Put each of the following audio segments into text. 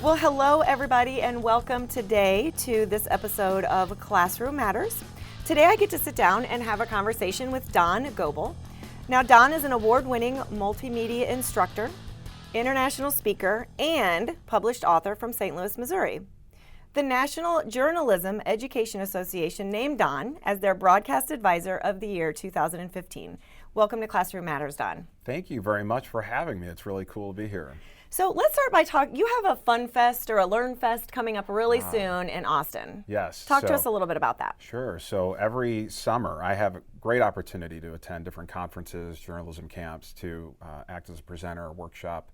Well, hello everybody and welcome today to this episode of Classroom Matters. Today I get to sit down and have a conversation with Don Goble. Now Don is an award-winning multimedia instructor, international speaker, and published author from St. Louis, Missouri. The National Journalism Education Association named Don as their Broadcast Advisor of the Year 2015. Welcome to Classroom Matters, Don. Thank you very much for having me. It's really cool to be here. So let's start by talking. You have a Fun Fest or a Learn Fest coming up really soon in Austin. Yes. Talk to us a little bit about that. Sure. So every summer I have a great opportunity to attend different conferences, journalism camps, to act as a presenter, a workshop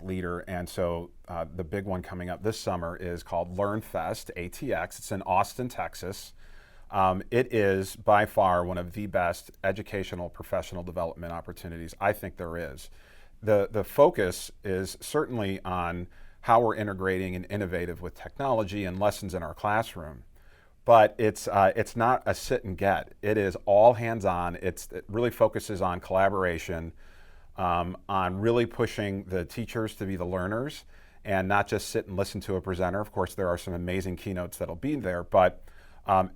leader. And so the big one coming up this summer is called Learn Fest, ATX. It's in Austin, Texas. It is by far one of the best educational professional development opportunities I think there is. The focus is certainly on how we're integrating and innovative with technology and lessons in our classroom, but it's not a sit and get. It is all hands-on. It really focuses on collaboration, on really pushing the teachers to be the learners and not just sit and listen to a presenter. Of course, there are some amazing keynotes that'll be there, but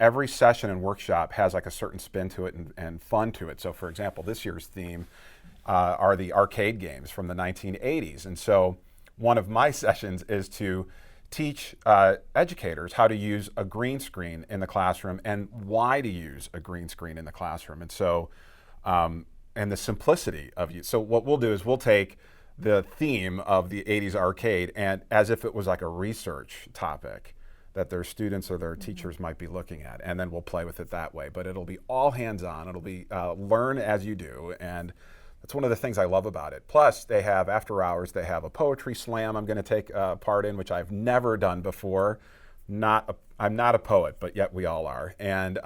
every session and workshop has like a certain spin to it and fun to it. So for example, this year's theme are the arcade games from the 1980s. And so one of my sessions is to teach educators how to use a green screen in the classroom and why to use a green screen in the classroom. And so, and the simplicity of use. So what we'll do is we'll take the theme of the 80s arcade and as if it was like a research topic that their students or their teachers might be looking at, and then we'll play with it that way. But it'll be all hands-on. It'll be learn as you do, and that's one of the things I love about it. Plus, they have after hours. They have a poetry slam I'm going to take part in, which I've never done before. I'm not a poet, but yet we all are. And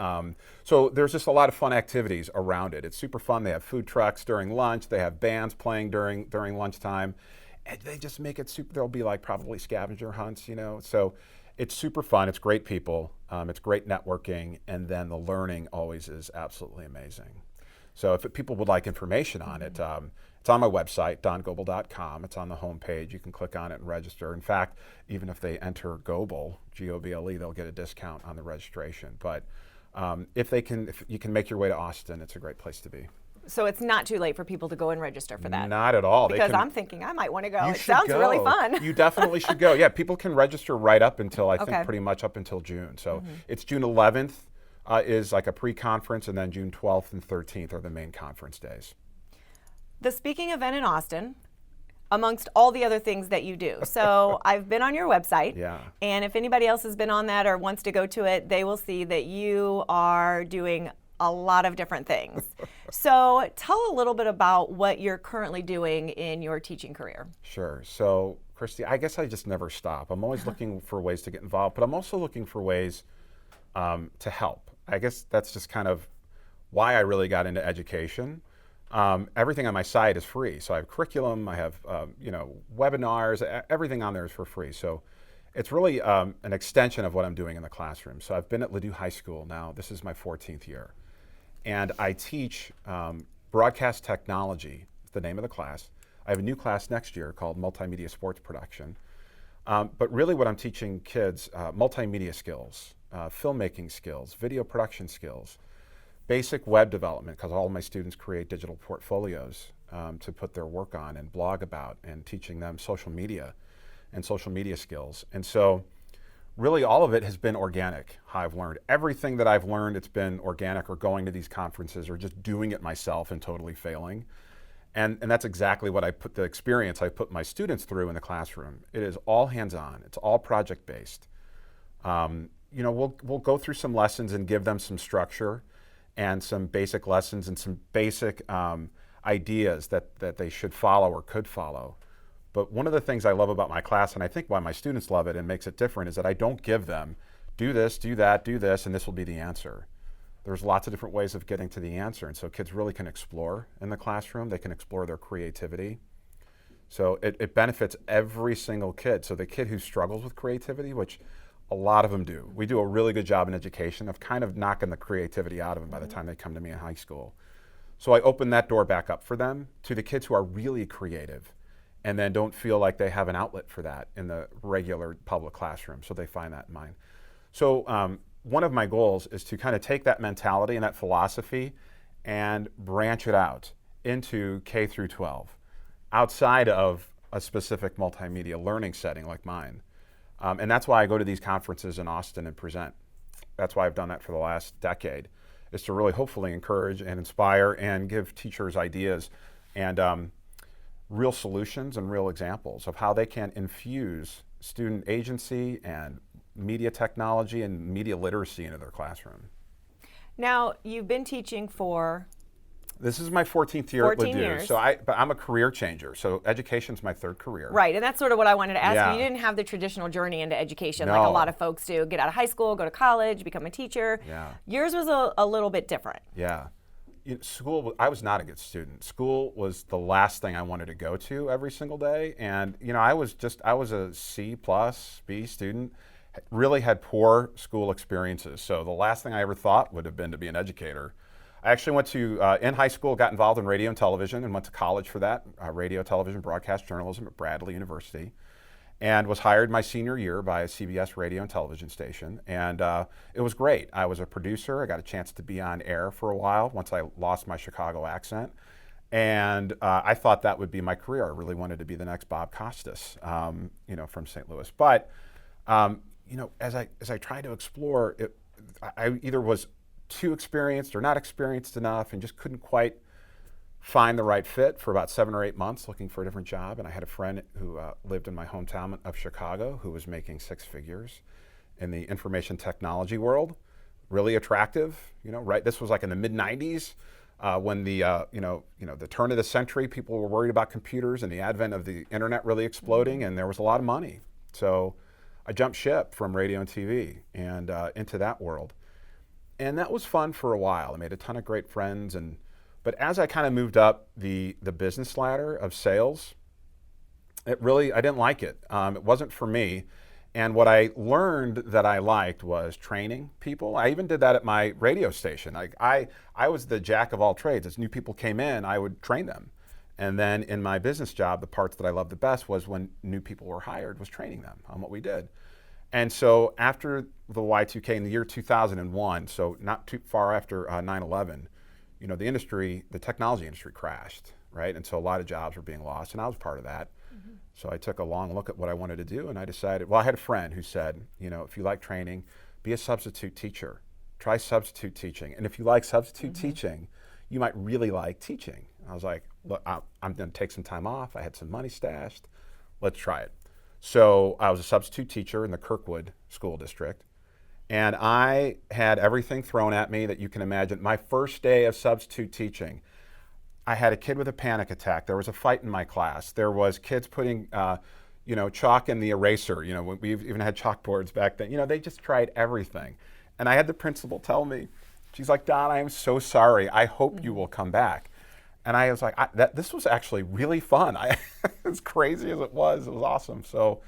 so there's just a lot of fun activities around it. It's super fun. They have food trucks during lunch. They have bands playing during lunchtime. And they just make it super. There'll be like probably scavenger hunts, you know. So it's super fun. It's great people. It's great networking. And then the learning always is absolutely amazing. So if people would like information on it, it's on my website, dongoble.com. It's on the homepage. You can click on it and register. In fact, even if they enter Goble, G-O-B-L-E, they'll get a discount on the registration. But if you can make your way to Austin, it's a great place to be. So it's not too late for people to go and register for that? Not at all. Because I'm thinking I might want to go. You It should sounds go. really fun. You definitely should go. Yeah, people can register right up until, I think, pretty much up until June. So it's June 11th. Is like a pre-conference, and then June 12th and 13th are the main conference days. The speaking event in Austin, amongst all the other things that you do. So I've been on your website, and if anybody else has been on that or wants to go to it, they will see that you are doing a lot of different things. So tell a little bit about what you're currently doing in your teaching career. Sure. So, Kristy, I guess I just never stop. I'm always looking for ways to get involved, but I'm also looking for ways to help. I guess that's just kind of why I really got into education. Everything on my site is free. So I have curriculum, I have webinars, everything on there is for free. So it's really an extension of what I'm doing in the classroom. So I've been at Ladue High School now. This is my 14th year. And I teach broadcast technology, is the name of the class. I have a new class next year called multimedia sports production. But really what I'm teaching kids, multimedia skills, filmmaking skills, video production skills, basic web development, because all of my students create digital portfolios to put their work on and blog about, and teaching them social media and social media skills. And so really all of it has been organic, how I've learned. Everything that I've learned, it's been organic, or going to these conferences or just doing it myself and totally failing. And that's exactly what the experience I put my students through in the classroom. It is all hands-on. It's all project-based. We'll go through some lessons and give them some structure and some basic lessons and some basic ideas that they should follow or could follow. But one of the things I love about my class, and I think why my students love it and makes it different, is that I don't give them, do this, do that, do this, and this will be the answer. There's lots of different ways of getting to the answer, and so kids really can explore in the classroom. They can explore their creativity. So it benefits every single kid. So the kid who struggles with creativity, which a lot of them do. We do a really good job in education of kind of knocking the creativity out of them by the time they come to me in high school. So I open that door back up for them to the kids who are really creative and then don't feel like they have an outlet for that in the regular public classroom. So they find that in mine. So one of my goals is to kind of take that mentality and that philosophy and branch it out into K through 12, outside of a specific multimedia learning setting like mine. And that's why I go to these conferences in Austin and present. That's why I've done that for the last decade, is to really hopefully encourage and inspire and give teachers ideas and real solutions and real examples of how they can infuse student agency and media technology and media literacy into their classroom. Now, you've been teaching for... This is my 14th year at 14 Ladue, years. but I'm a career changer. So education's my third career. Right, and that's sort of what I wanted to ask Yeah. you. You didn't have the traditional journey into education No. like a lot of folks do. Get out of high school, go to college, become a teacher. Yeah. Yours was a little bit different. Yeah. School, I was not a good student. School was the last thing I wanted to go to every single day. And, I was a C plus, B student, really had poor school experiences. So the last thing I ever thought would have been to be an educator. I actually went to, in high school, got involved in radio and television and went to college for that, radio, television, broadcast journalism at Bradley University, and was hired my senior year by a CBS radio and television station. And it was great. I was a producer. I got a chance to be on air for a while once I lost my Chicago accent. And I thought that would be my career. I really wanted to be the next Bob Costas, from St. Louis. But, as I tried to explore, I either was too experienced or not experienced enough and just couldn't quite find the right fit for about 7 or 8 months looking for a different job. And I had a friend who lived in my hometown of Chicago who was making 6 figures in the information technology world, really attractive, right? This was like in the mid 90s when the turn of the century, people were worried about computers and the advent of the internet really exploding, and there was a lot of money. So I jumped ship from radio and TV and into that world. And that was fun for a while. I made a ton of great friends, but as I kind of moved up the business ladder of sales, I didn't like it. It wasn't for me. And what I learned that I liked was training people. I even did that at my radio station. I was the jack of all trades. As new people came in, I would train them. And then in my business job, the parts that I loved the best was when new people were hired, was training them on what we did. And so after the Y2K in the year 2001, so not too far after 9/11, the technology industry crashed, right? And so a lot of jobs were being lost, and I was part of that. Mm-hmm. So I took a long look at what I wanted to do, and I decided, I had a friend who said, if you like training, be a substitute teacher. Try substitute teaching. And if you like substitute teaching, you might really like teaching. I was like, look, I'm going to take some time off. I had some money stashed. Let's try it. So I was a substitute teacher in the Kirkwood School District, and I had everything thrown at me that you can imagine. My first day of substitute teaching, I had a kid with a panic attack. There was a fight in my class. There was kids putting, chalk in the eraser. We even had chalkboards back then. They just tried everything. And I had the principal tell me, she's like, Don, I am so sorry. I hope you will come back. And I was like, this was actually really fun. As crazy as it was awesome. So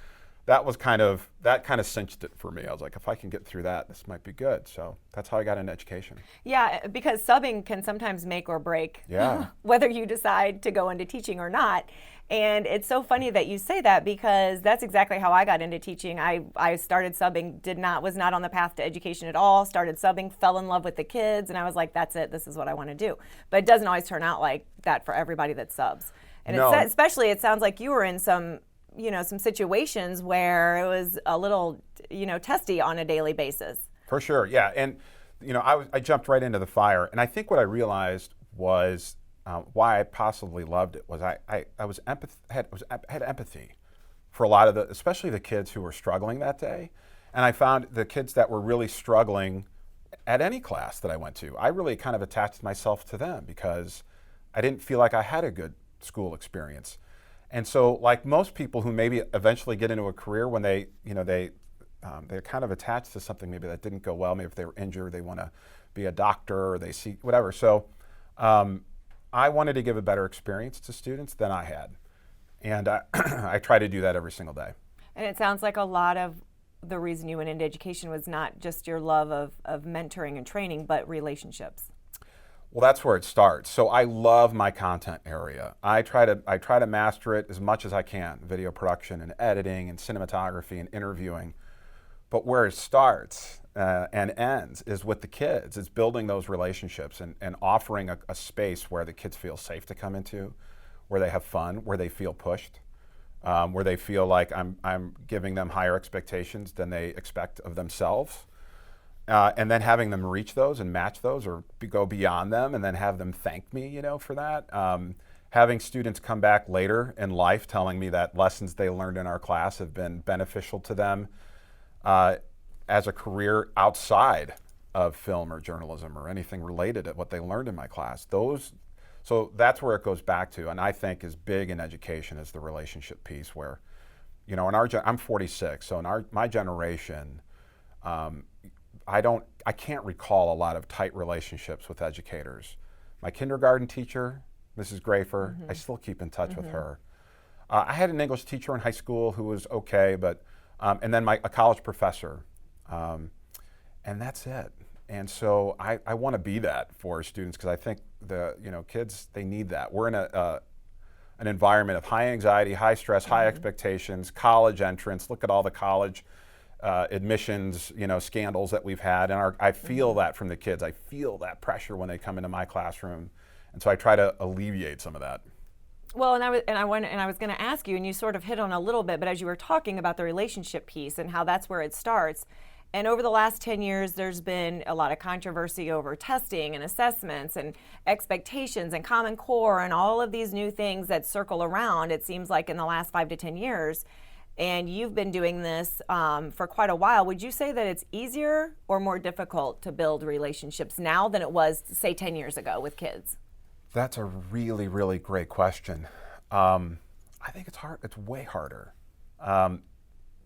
that kind of cinched it for me. I was like, if I can get through that, this might be good. So that's how I got into education. Yeah, because subbing can sometimes make or break whether you decide to go into teaching or not. And it's so funny that you say that, because that's exactly how I got into teaching. I started subbing, was not on the path to education at all, started subbing, fell in love with the kids, and I was like, that's it, this is what I want to do. But it doesn't always turn out like that for everybody that subs. And no. Especially, it sounds like you were in some situations where it was a little, testy on a daily basis. For sure, yeah. And, I jumped right into the fire. And I think what I realized was why I possibly loved it was I had empathy for a lot of especially the kids who were struggling that day. And I found the kids that were really struggling at any class that I went to, I really kind of attached myself to them because I didn't feel like I had a good school experience. And so, like most people who maybe eventually get into a career when they're kind of attached to something maybe that didn't go well. Maybe if they were injured, they want to be a doctor or they see whatever. So I wanted to give a better experience to students than I had. And I try to do that every single day. And it sounds like a lot of the reason you went into education was not just your love of mentoring and training, but relationships. Well, that's where it starts. So I love my content area. I try to master it as much as I can, video production and editing and cinematography and interviewing. But where it starts and ends is with the kids. It's building those relationships and offering a space where the kids feel safe to come into, where they have fun, where they feel pushed, where they feel like I'm giving them higher expectations than they expect of themselves. And then having them reach those and match those or go beyond them and then have them thank me, for that. Having students come back later in life telling me that lessons they learned in our class have been beneficial to them as a career outside of film or journalism or anything related to what they learned in my class. So that's where it goes back to, and I think is big in education is the relationship piece where, in I'm 46, so in my generation, I can't recall a lot of tight relationships with educators. My kindergarten teacher, Mrs. Grafer, I still keep in touch with her. I had an English teacher in high school who was okay, but and then a college professor, and that's it. And so I want to be that for students because I think the kids, they need that. We're in an environment of high anxiety, high stress, high expectations, college entrance. Look at all the college admissions, scandals that we've had, and I feel that from the kids. I feel that pressure when they come into my classroom, and so I try to alleviate some of that. Well, and I was going to ask you, and you sort of hit on a little bit, but as you were talking about the relationship piece and how that's where it starts, and over the last 10 years, there's been a lot of controversy over testing and assessments and expectations and Common Core and all of these new things that circle around. It seems like in the last 5 to 10 years. And you've been doing this for quite a while. Would you say that it's easier or more difficult to build relationships now than it was, say, 10 years ago with kids? That's a really, really great question. I think it's hard. It's way harder.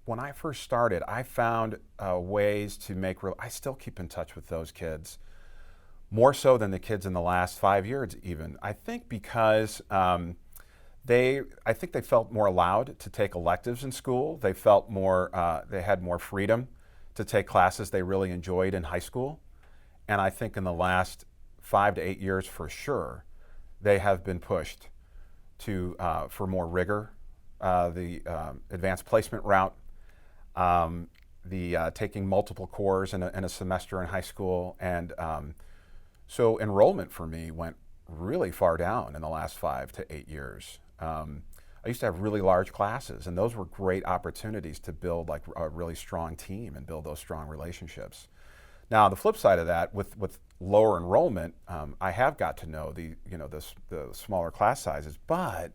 When I first started, I found ways to make I still keep in touch with those kids, more so than the kids in the last 5 years even. I think because I think they felt more allowed to take electives in school. They felt more, they had more freedom to take classes they really enjoyed in high school. And I think in the last 5 to 8 years for sure, they have been pushed for more rigor, the advanced placement route, the taking multiple cores in a semester in high school. And so enrollment for me went really far down in the last 5 to 8 years. I used to have really large classes, and those were great opportunities to build like a really strong team and build those strong relationships. Now, the flip side of that, with lower enrollment, I have got to know the smaller class sizes. But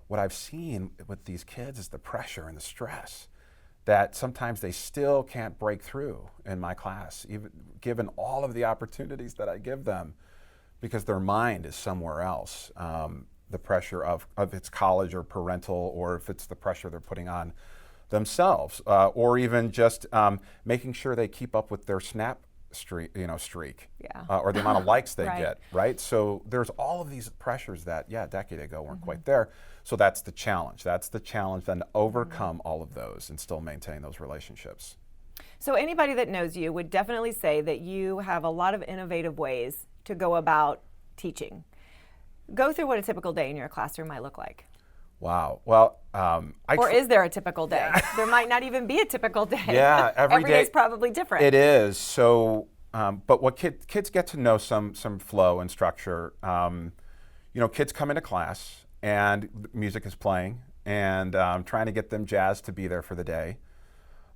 what I've seen with these kids is the pressure and the stress that sometimes they still can't break through in my class, even given all of the opportunities that I give them, because their mind is somewhere else. The pressure of it's college or parental, or if it's the pressure they're putting on themselves, or even just making sure they keep up with their Snap streak, or the amount of likes they get, right? So there's all of these pressures that, a decade ago weren't quite there. So that's the challenge. That's the challenge then to overcome all of those and still maintain those relationships. So anybody that knows you would definitely say that you have a lot of innovative ways to go about teaching. Go through what a typical day in your classroom might look like. Wow. Well, or is there a typical day? There might not even be a typical day. Yeah, every day is probably different. It is. So, but what kids get to know some flow and structure. Kids come into class and music is playing, and trying to get them jazzed to be there for the day.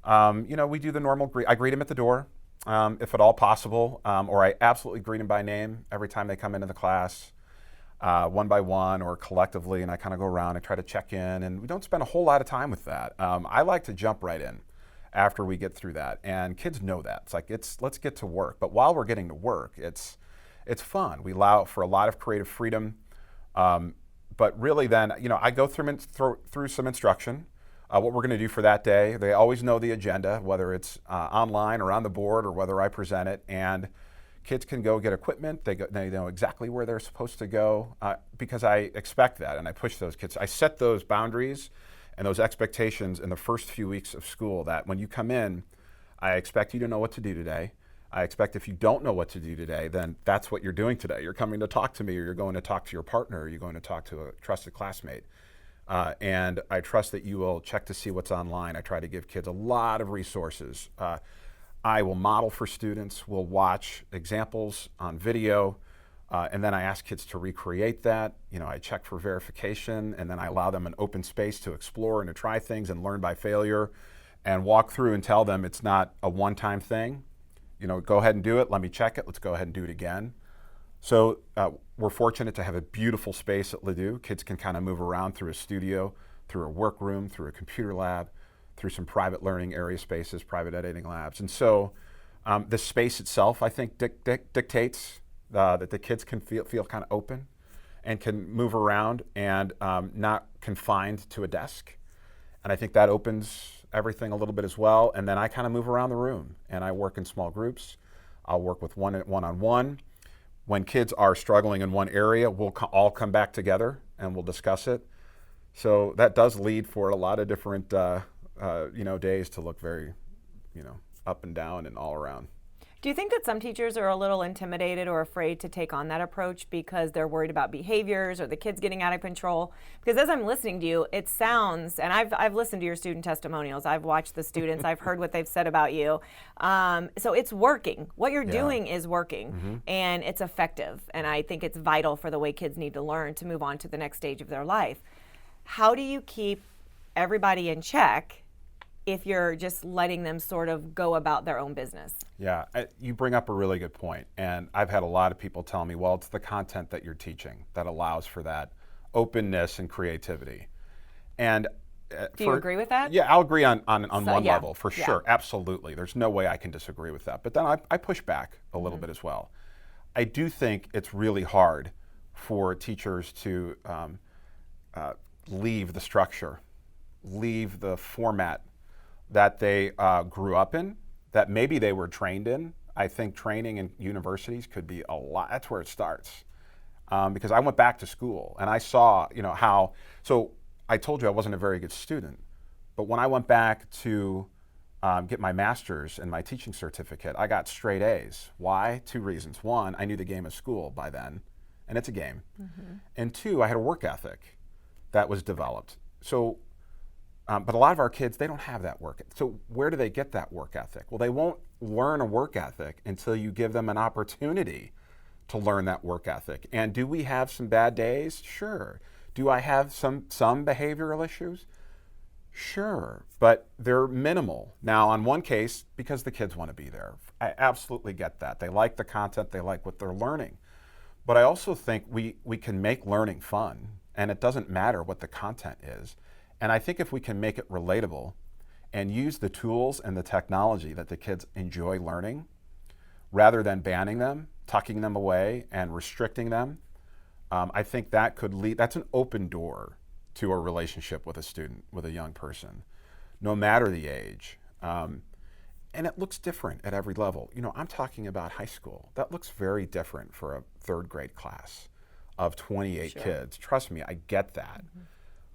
We do the normal I greet them at the door, if at all possible, or I absolutely greet them by name every time they come into the class. One by one or collectively, and I kind of go around and try to check in, and we don't spend a whole lot of time with that. I like to jump right in after we get through that, and kids know that. It's like, let's get to work. But while we're getting to work, it's fun. We allow for a lot of creative freedom, but really then, I go through some instruction, what we're going to do for that day. They always know the agenda, whether it's online or on the board or whether I present it, and kids can go get equipment. They know exactly where they're supposed to go because I expect that, and I push those kids. I set those boundaries and those expectations in the first few weeks of school that when you come in, I expect you to know what to do today. I expect if you don't know what to do today, then that's what you're doing today. You're coming to talk to me, or you're going to talk to your partner, or you're going to talk to a trusted classmate. And I trust that you will check to see what's online. I try to give kids a lot of resources. I will model for students. We'll watch examples on video. And then I ask kids to recreate that. I check for verification, and then I allow them an open space to explore and to try things and learn by failure, and walk through and tell them it's not a one-time thing. Go ahead and do it. Let me check it. Let's go ahead and do it again. So we're fortunate to have a beautiful space at Ladue. Kids can kind of move around through a studio, through a workroom, through a computer lab, through some private learning area spaces, private editing labs. And so the space itself, I think, dictates that the kids can feel kind of open and can move around and not confined to a desk. And I think that opens everything a little bit as well. And then I kind of move around the room, and I work in small groups. I'll work with one-on-one. When kids are struggling in one area, we'll all come back together and we'll discuss it. So that does lead for a lot of different days to look very up and down and all around. Do you think that some teachers are a little intimidated or afraid to take on that approach because they're worried about behaviors or the kids getting out of control? Because as I'm listening to you, it sounds, and I've listened to your student testimonials, I've watched the students, I've heard what they've said about you. So it's working. What you're doing is working, and it's effective. And I think it's vital for the way kids need to learn to move on to the next stage of their life. How do you keep everybody in check if you're just letting them sort of go about their own business? Yeah, you bring up a really good point. And I've had a lot of people tell me, well, it's the content that you're teaching that allows for that openness and creativity. And do you agree with that? Yeah, I'll agree on one level, for sure. Absolutely. There's no way I can disagree with that. But then I push back a little bit as well. I do think it's really hard for teachers to leave the structure, leave the format that they grew up in, that maybe they were trained in. I think training in universities could be a lot. That's where it starts. Because I went back to school and I saw, how, so I told you I wasn't a very good student, but when I went back to get my master's and my teaching certificate, I got straight A's. Why? 2 reasons. 1, I knew the game of school by then, and it's a game. And 2, I had a work ethic that was developed. So but a lot of our kids, they don't have that work. So where do they get that work ethic? Well, they won't learn a work ethic until you give them an opportunity to learn that work ethic. And do we have some bad days? Sure. Do I have some behavioral issues? Sure, but they're minimal. Now, on one case, because the kids want to be there. I absolutely get that. They like the content, they like what they're learning. But I also think we can make learning fun, and it doesn't matter what the content is. And I think if we can make it relatable and use the tools and the technology that the kids enjoy learning, rather than banning them, tucking them away, and restricting them, I think that could lead, that's an open door to a relationship with a student, with a young person, no matter the age. And it looks different at every level. I'm talking about high school. That looks very different for a 3rd grade class of 28 kids. Trust me, I get that.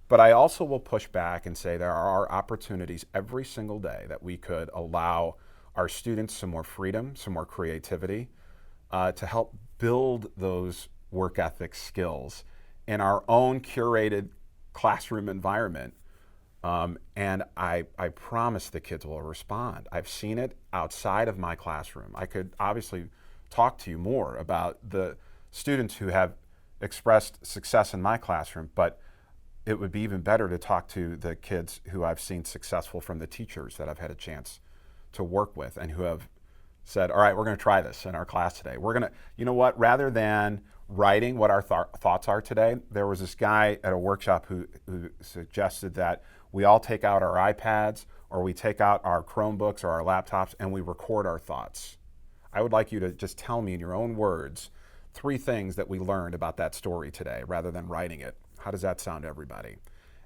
But I also will push back and say there are opportunities every single day that we could allow our students some more freedom, some more creativity, to help build those work ethic skills in our own curated classroom environment. And I promise the kids will respond. I've seen it outside of my classroom. I could obviously talk to you more about the students who have expressed success in my classroom, but it would be even better to talk to the kids who I've seen successful from the teachers that I've had a chance to work with and who have said, all right, we're going to try this in our class today. We're going to, rather than writing what our thoughts are today, there was this guy at a workshop who suggested that we all take out our iPads or we take out our Chromebooks or our laptops and we record our thoughts. I would like you to just tell me in your own words 3 things that we learned about that story today rather than writing it. How does that sound to everybody?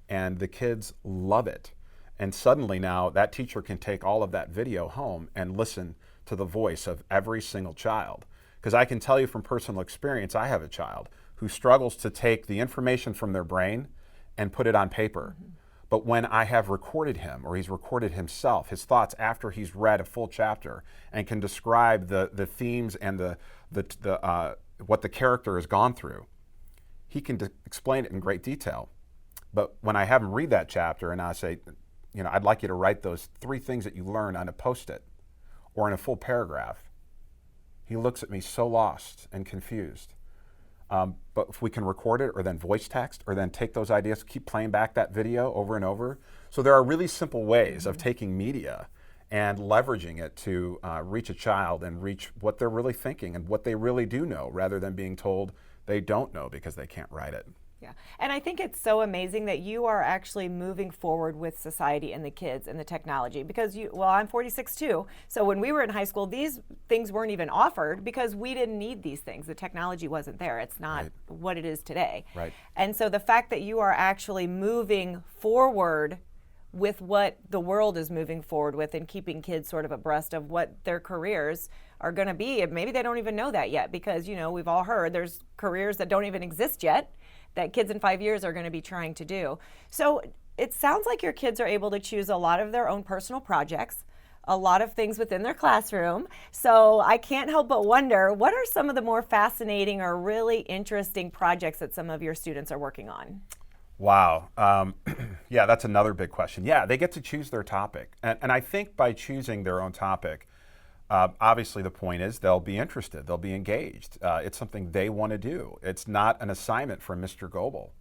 And the kids love it. And suddenly now that teacher can take all of that video home and listen to the voice of every single child. Because I can tell you from personal experience, I have a child who struggles to take the information from their brain and put it on paper. But when I have recorded him, or he's recorded himself, his thoughts after he's read a full chapter and can describe the themes and what the character has gone through, he can explain it in great detail. But when I have him read that chapter and I say, I'd like you to write those 3 things that you learned on a Post-it or in a full paragraph, he looks at me so lost and confused. But if we can record it or then voice text or then take those ideas, keep playing back that video over and over. So there are really simple ways of taking media and leveraging it to reach a child and reach what they're really thinking and what they really do know, rather than being told they don't know because they can't write it. Yeah, and I think it's so amazing that you are actually moving forward with society and the kids and the technology, because I'm 46 too, so when we were in high school, these things weren't even offered because we didn't need these things. The technology wasn't there. It's not what it is today. Right. And so the fact that you are actually moving forward with what the world is moving forward with and keeping kids sort of abreast of what their careers are going to be, and maybe they don't even know that yet, because we've all heard there's careers that don't even exist yet that kids in 5 years are going to be trying to do. So it sounds like your kids are able to choose a lot of their own personal projects, a lot of things within their classroom. So I can't help but wonder, what are some of the more fascinating or really interesting projects that some of your students are working on? Wow. Yeah, that's another big question. Yeah, they get to choose their topic. And I think by choosing their own topic, obviously the point is they'll be interested, they'll be engaged. It's something they want to do. It's not an assignment from Mr. Goble.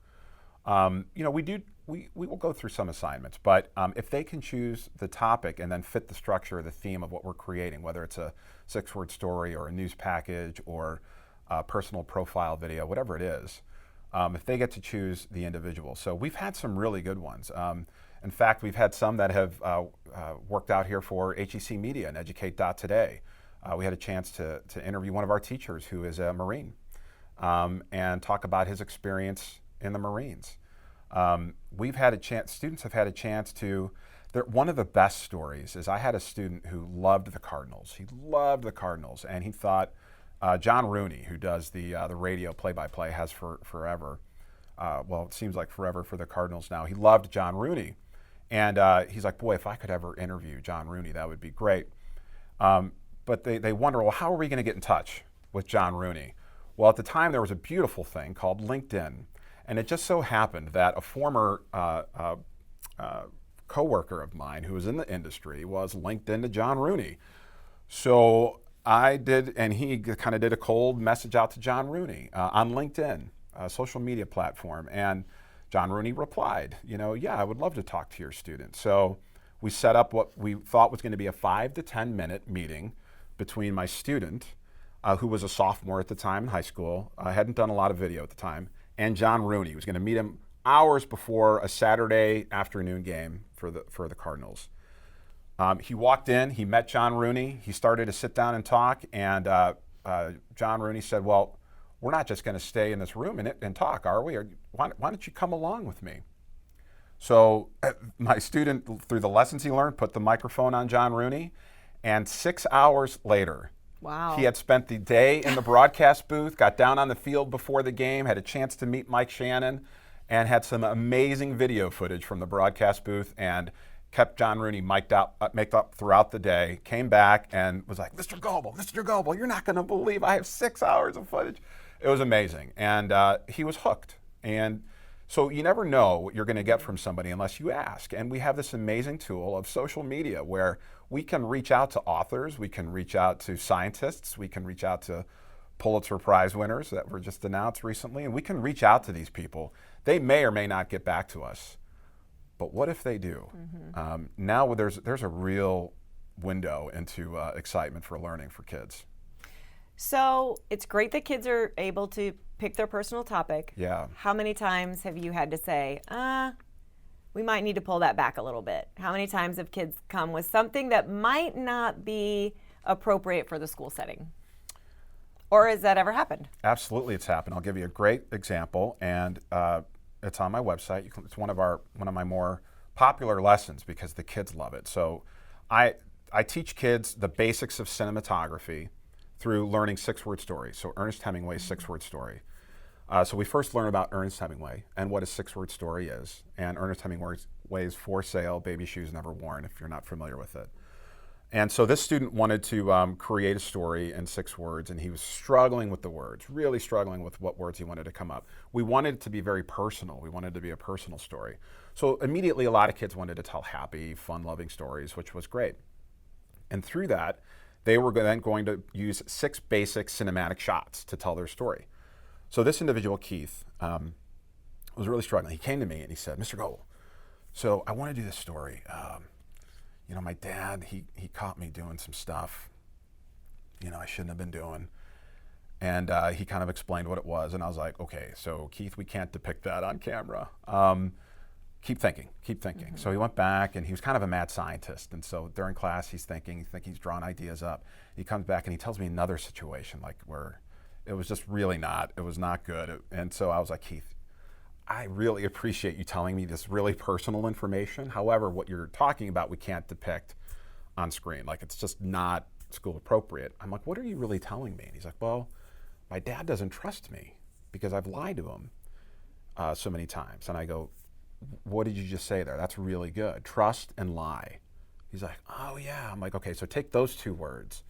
We will go through some assignments, but if they can choose the topic and then fit the structure or the theme of what we're creating, whether it's a 6-word story or a news package or a personal profile video, whatever it is, if they get to choose the individual. So we've had some really good ones. In fact, we've had some that have worked out here for HEC Media and Educate.today. We had a chance to interview one of our teachers who is a Marine and talk about his experience in the Marines. We've had a chance, students have had a chance to, one of the best stories is I had a student who loved the Cardinals. He loved the Cardinals, and he thought John Rooney, who does the radio play-by-play, has forever. It seems like forever for the Cardinals now. He loved John Rooney. And he's like, boy, if I could ever interview John Rooney, that would be great. But they wonder, well, how are we going to get in touch with John Rooney? Well, at the time, there was a beautiful thing called LinkedIn. And it just so happened that a former coworker of mine who was in the industry was linked into John Rooney. So I did, and he kind of did a cold message out to John Rooney on LinkedIn, a social media platform. And John Rooney replied, yeah, I would love to talk to your student. So we set up what we thought was going to be a 5 to 10 minute meeting between my student, who was a sophomore at the time in high school, hadn't done a lot of video at the time, and John Rooney. He was going to meet him hours before a Saturday afternoon game for the Cardinals. He walked in, he met John Rooney, he started to sit down and talk, and John Rooney said, well, we're not just going to stay in this room and talk, are we? Why don't you come along with me? So my student, through the lessons he learned, put the microphone on John Rooney, and 6 hours later, wow, he had spent the day in the broadcast booth, got down on the field before the game, had a chance to meet Mike Shannon, and had some amazing video footage from the broadcast booth, and kept John Rooney mic'd up throughout the day, came back and was like, Mr. Goble, you're not going to believe I have 6 hours of footage. It was amazing, and he was hooked. And so you never know what you're going to get from somebody unless you ask. And we have this amazing tool of social media where we can reach out to authors, we can reach out to scientists, we can reach out to Pulitzer Prize winners that were just announced recently, and we can reach out to these people. They may or may not get back to us, but what if they do? Mm-hmm. Now there's a real window into excitement for learning for kids. So it's great that kids are able to pick their personal topic. Yeah. How many times have you had to say, we might need to pull that back a little bit? How many times have kids come with something that might not be appropriate for the school setting? Or has that ever happened? Absolutely, it's happened. I'll give you a great example, and it's on my website. It's one of my more popular lessons because the kids love it. So I teach kids the basics of cinematography through learning 6-word stories. So Ernest Hemingway's 6-word story. So we first learn about Ernest Hemingway and what a 6-word story is. And Ernest Hemingway's For Sale, Baby Shoes Never Worn, if you're not familiar with it. And so this student wanted to create a story in 6 words, and he was struggling with the words, really struggling with what words he wanted to come up. We wanted it to be very personal. We wanted it to be a personal story. So immediately a lot of kids wanted to tell happy, fun-loving stories, which was great. And through that, they were then going to use 6 basic cinematic shots to tell their story. So this individual, Keith, was really struggling. He came to me and he said, Mr. Goble, so I want to do this story. My dad, he caught me doing some stuff, I shouldn't have been doing. And he kind of explained what it was. And I was like, okay, so Keith, we can't depict that on camera. Keep thinking. Mm-hmm. So he went back, and he was kind of a mad scientist. And so during class, he's drawing ideas up. He comes back and he tells me another situation, like where it was just really it was not good. And so I was like, Keith, I really appreciate you telling me this really personal information. However, what you're talking about, we can't depict on screen. Like, it's just not school appropriate. I'm like, what are you really telling me? And he's like, well, my dad doesn't trust me because I've lied to him so many times. And I go, what did you just say there? That's really good. Trust and lie. He's like, oh yeah. I'm like, okay, so take those 2 words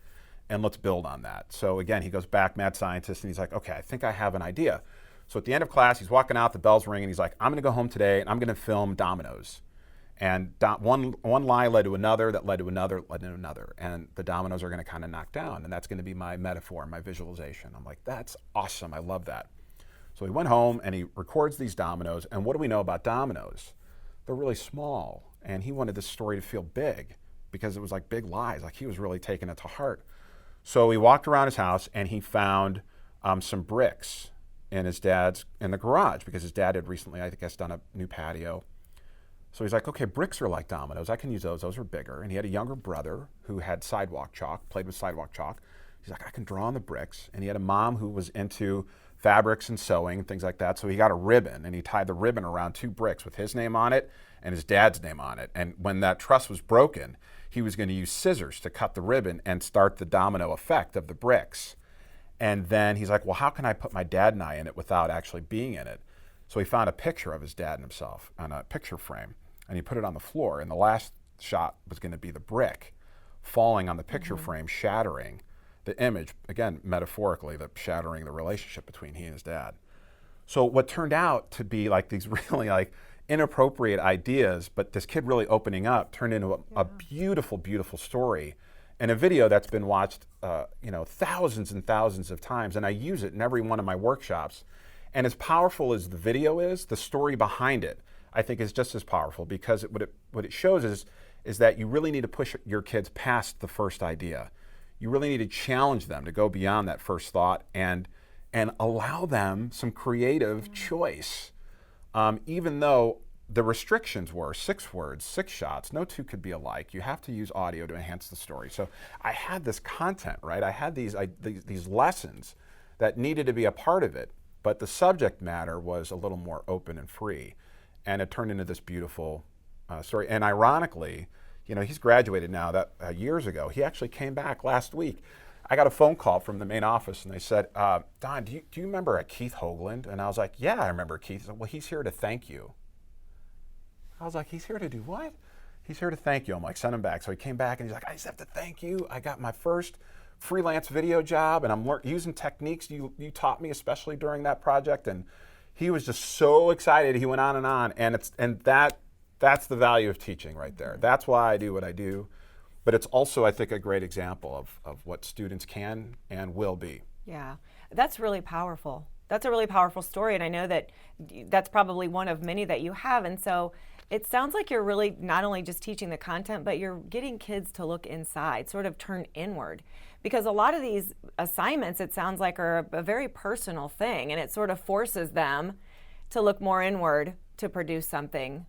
and let's build on that. So again, he goes back, mad scientist, and he's like, okay, I think I have an idea. So at the end of class, he's walking out, the bell's ringing, and he's like, I'm gonna go home today and I'm gonna film dominoes. And one lie led to another, that led to another, led to another. And the dominoes are gonna kind of knock down, and that's gonna be my metaphor, my visualization. I'm like, that's awesome, I love that. So he went home and he records these dominoes, and what do we know about dominoes? They're really small, and he wanted this story to feel big because it was like big lies, like he was really taking it to heart. So he walked around his house and he found some bricks in the garage, because his dad had recently, I guess, done a new patio. So he's like, okay, bricks are like dominoes. I can use those. Those are bigger. And he had a younger brother who had sidewalk chalk, played with sidewalk chalk. He's like, I can draw on the bricks. And he had a mom who was into fabrics and sewing and things like that. So he got a ribbon, and he tied the ribbon around 2 bricks with his name on it and his dad's name on it. And when that truss was broken, he was going to use scissors to cut the ribbon and start the domino effect of the bricks. And then he's like, well, how can I put my dad and I in it without actually being in it? So he found a picture of his dad and himself on a picture frame, and he put it on the floor. And the last shot was going to be the brick falling on the picture frame, shattering the image, again, metaphorically, shattering the relationship between he and his dad. So what turned out to be like these really like inappropriate ideas, but this kid really opening up, turned into a beautiful, beautiful story, and a video that's been watched thousands and thousands of times. And I use it in every one of my workshops. And as powerful as the video is, the story behind it, I think, is just as powerful, because what it shows is that you really need to push your kids past the first idea. You really need to challenge them to go beyond that first thought and allow them some creative choice. Even though the restrictions were 6 words, 6 shots, no 2 could be alike. You have to use audio to enhance the story. So I had this content, right? I had these lessons that needed to be a part of it, but the subject matter was a little more open and free. And it turned into this beautiful story. And ironically, he's graduated now. That years ago, he actually came back last week. I got a phone call from the main office, and they said, Don, do you remember Keith Hoagland? And I was like, yeah, I remember Keith. He said, well, he's here to thank you. I was like, he's here to do what? He's here to thank you. I'm like, send him back. So he came back, and he's like, I just have to thank you. I got my first freelance video job, and I'm using techniques you taught me, especially during that project. And he was just so excited. He went on, and that's the value of teaching right there. That's why I do what I do. But it's also, I think, a great example of what students can and will be. Yeah, that's really powerful. That's a really powerful story, and I know that that's probably one of many that you have. And so it sounds like you're really not only just teaching the content, but you're getting kids to look inside, sort of turn inward. Because a lot of these assignments, it sounds like, are a very personal thing, and it sort of forces them to look more inward to produce something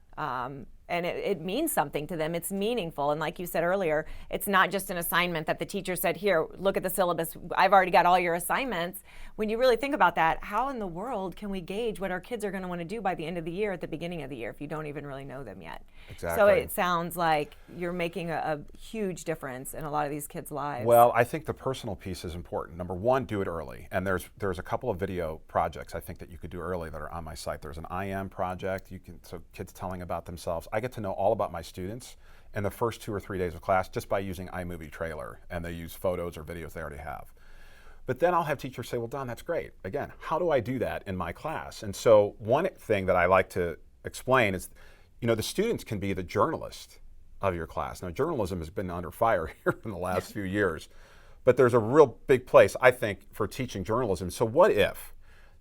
and it means something to them. It's meaningful. And like you said earlier, it's not just an assignment that the teacher said, here, look at the syllabus. I've already got all your assignments. When you really think about that, how in the world can we gauge what our kids are going to want to do by the end of the year, at the beginning of the year, if you don't even really know them yet? Exactly. So it sounds like you're making a huge difference in a lot of these kids' lives. Well, I think the personal piece is important. Number one, do it early. And there's a couple of video projects I think that you could do early that are on my site. There's an I Am project, so kids telling about themselves. I get to know all about my students in the first 2 or 3 days of class just by using iMovie Trailer, and they use photos or videos they already have. But then I'll have teachers say, well, Don, that's great. Again, how do I do that in my class? And so one thing that I like to explain is, the students can be the journalist of your class. Now, journalism has been under fire here in the last few years, but there's a real big place, I think, for teaching journalism. So what if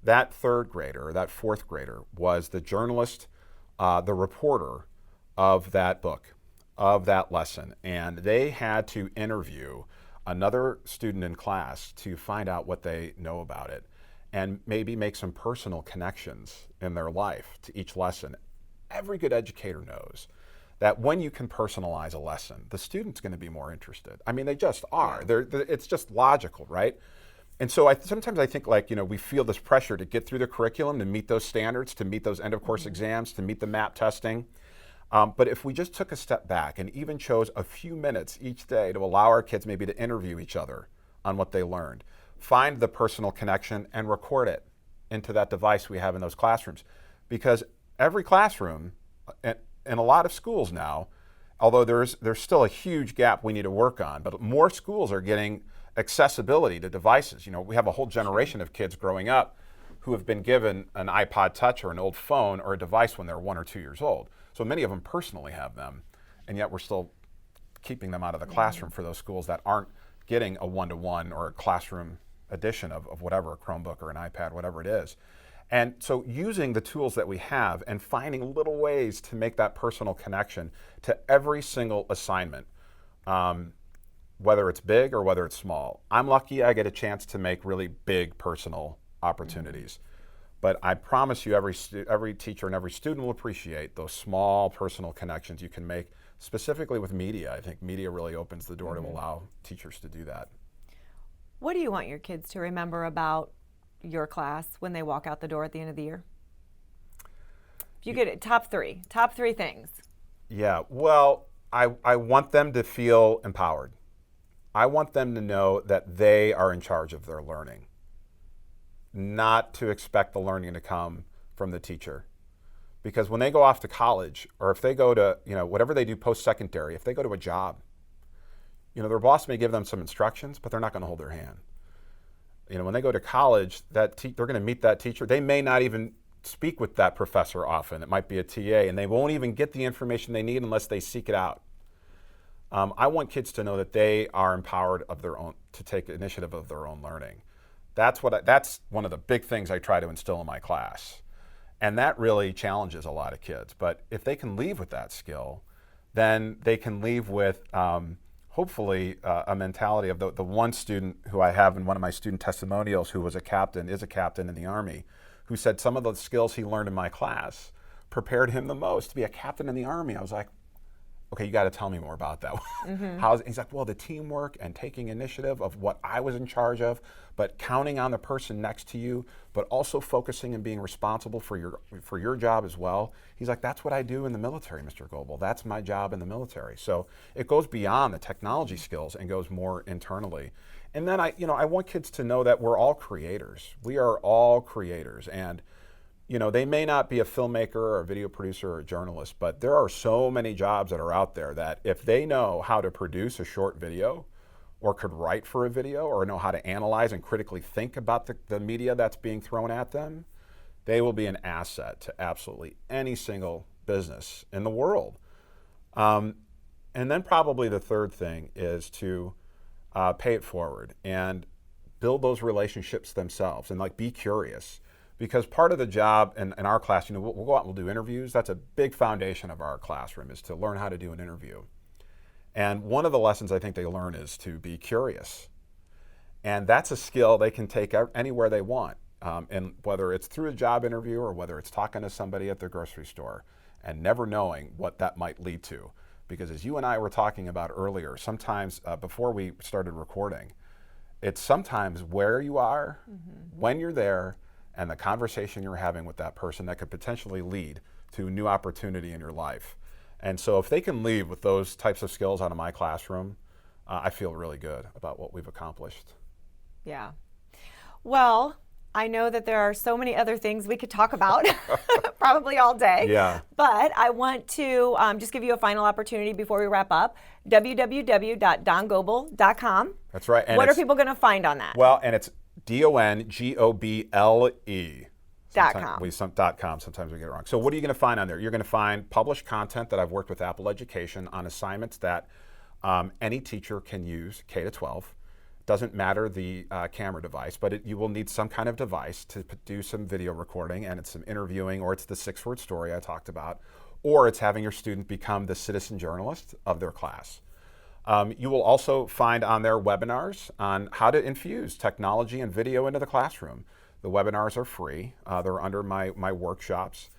that third grader or that fourth grader was the journalist, the reporter of that book, of that lesson, and they had to interview another student in class to find out what they know about it and maybe make some personal connections in their life to each lesson. Every good educator knows that when you can personalize a lesson, the student's going to be more interested. I mean, they just are. It's just logical, right? And so sometimes I think we feel this pressure to get through the curriculum, to meet those standards, to meet those end of course exams, to meet the MAP testing. But if we just took a step back and even chose a few minutes each day to allow our kids maybe to interview each other on what they learned, find the personal connection and record it into that device we have in those classrooms. Because every classroom in a lot of schools now, although there's still a huge gap we need to work on, but more schools are getting accessibility to devices. We have a whole generation of kids growing up who have been given an iPod Touch or an old phone or a device when they're 1 or 2 years old. So many of them personally have them, and yet we're still keeping them out of the classroom for those schools that aren't getting a one-to-one or a classroom edition of whatever, a Chromebook or an iPad, whatever it is. And so using the tools that we have and finding little ways to make that personal connection to every single assignment, whether it's big or whether it's small. I'm lucky I get a chance to make really big personal opportunities. But I promise you every teacher and every student will appreciate those small personal connections you can make, specifically with media. I think media really opens the door to allow teachers to do that. What do you want your kids to remember about your class when they walk out the door at the end of the year? If you get top three things. Yeah, well, I want them to feel empowered. I want them to know that they are in charge of their learning, not to expect the learning to come from the teacher. Because when they go off to college, or if they go to, whatever they do post-secondary, if they go to a job, their boss may give them some instructions, but they're not going to hold their hand. When they go to college, they're going to meet that teacher. They may not even speak with that professor often. It might be a TA, and they won't even get the information they need unless they seek it out. I want kids to know that they are empowered of their own, to take initiative of their own learning. That's one of the big things I try to instill in my class. And that really challenges a lot of kids. But if they can leave with that skill, then they can leave with hopefully a mentality of the one student who I have in one of my student testimonials who is a captain in the Army, who said some of the skills he learned in my class prepared him the most to be a captain in the Army. I was like, okay, you got to tell me more about that. He's like, well, the teamwork and taking initiative of what I was in charge of, but counting on the person next to you, but also focusing and being responsible for your job as well. He's like, that's what I do in the military, Mr. Goble. That's my job in the military. So it goes beyond the technology skills and goes more internally. And then I want kids to know that we're all creators. We are all creators. And they may not be a filmmaker or a video producer or a journalist, but there are so many jobs that are out there that if they know how to produce a short video or could write for a video or know how to analyze and critically think about the media that's being thrown at them, they will be an asset to absolutely any single business in the world. And then probably the third thing is to pay it forward and build those relationships themselves and be curious. Because part of the job in our class, we'll go out and we'll do interviews. That's a big foundation of our classroom, is to learn how to do an interview. And one of the lessons I think they learn is to be curious. And that's a skill they can take anywhere they want. And whether it's through a job interview or whether it's talking to somebody at the grocery store. and never knowing what that might lead to. Because as you and I were talking about earlier, sometimes before we started recording, it's sometimes where you are, when you're there, and the conversation you're having with that person that could potentially lead to a new opportunity in your life. And so if they can leave with those types of skills out of my classroom, I feel really good about what we've accomplished. Yeah. Well, I know that there are so many other things we could talk about, probably all day. Yeah. But I want to just give you a final opportunity before we wrap up. www.dongoble.com. That's right. And what are people going to find on that? Well, and it's DONGOBLE. .com. Sometimes we get it wrong. So what are you going to find on there? You're going to find published content that I've worked with Apple Education on assignments that any teacher can use, K to 12. Doesn't matter the camera device, but you will need some kind of device to do some video recording, and it's some interviewing, or it's the 6-word story I talked about, or it's having your student become the citizen journalist of their class. You will also find on there webinars on how to infuse technology and video into the classroom. The webinars are free. They're under my workshops.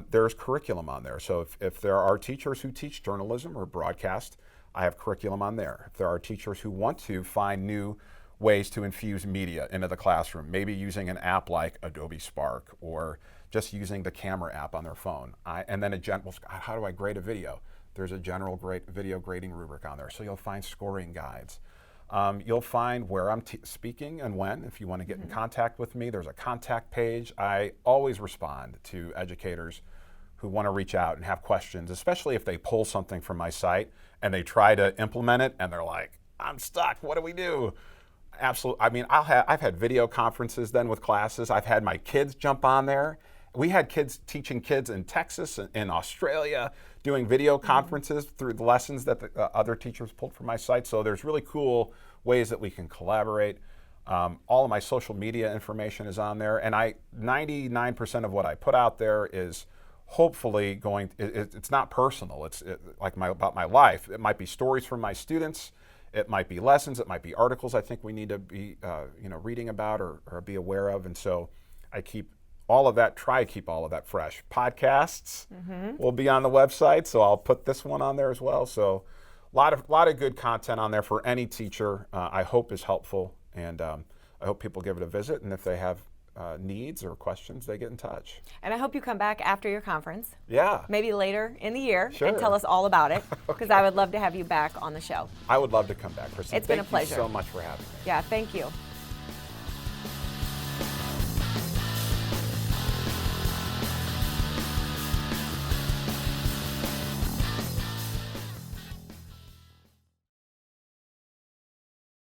There's curriculum on there. So if there are teachers who teach journalism or broadcast, I have curriculum on there. If there are teachers who want to find new ways to infuse media into the classroom, maybe using an app like Adobe Spark or just using the camera app on their phone. And then how do I grade a video? There's a general video grading rubric on there. So you'll find scoring guides. You'll find where I'm speaking and when. If you want to get in contact with me, there's a contact page. I always respond to educators who want to reach out and have questions, especially if they pull something from my site and they try to implement it and they're like, I'm stuck, what do we do? Absolutely. I mean, I've had video conferences then with classes. I've had my kids jump on there. We had kids teaching kids in Texas and in Australia doing video conferences through the lessons that the other teachers pulled from my site. So there's really cool ways that we can collaborate. All of my social media information is on there, and 99% of what I put out there is hopefully it's not personal. It's about my life. It might be stories from my students. It might be lessons. It might be articles I think we need to be reading about or be aware of. And so I try to keep all of that fresh. Podcasts will be on the website, so I'll put this one on there as well. So a lot of good content on there for any teacher. I hope is helpful, and I hope people give it a visit. And if they have needs or questions, they get in touch. And I hope you come back after your conference. Yeah. Maybe later in the year. Sure. And tell us all about it, because I would love to have you back on the show. I would love to come back, Kristy. It's been a pleasure. Thank you so much for having me. Yeah, thank you.